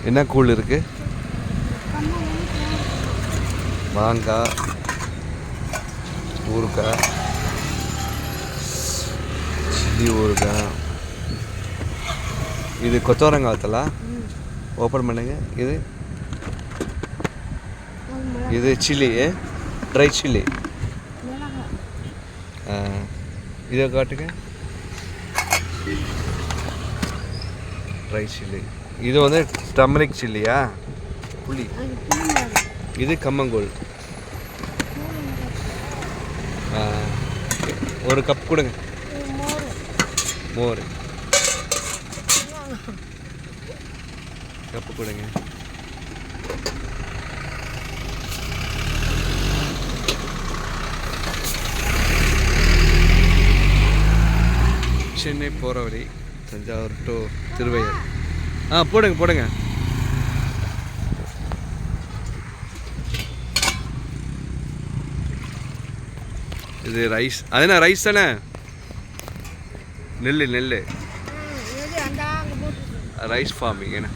என்ன கூழ் இருக்குது? மாங்காய், ஊறுகாய், சில்லி ஊறுகாய். இது கொத்தவரங்காய்த்தலா? ஓப்பன் பண்ணுங்க. இது சில்லி, ட்ரை சில்லி. இதை காட்டுங்க. Dry chilli. இது வந்து டர்மரிக் சில்லியா? புளி. இது கம்மங்கூழ். ஒரு கப் கொடுங்க. மோர் கப்பு கொடுங்க. சென்னை போகிற வழி தஞ்சாவூர் டு திருவையாறு. போடுங்க போடுங்க. இது ரைஸ். அது என்ன ரைஸ் தானே? நெல் ரைஸ் ஃபார்மிங் என்ன?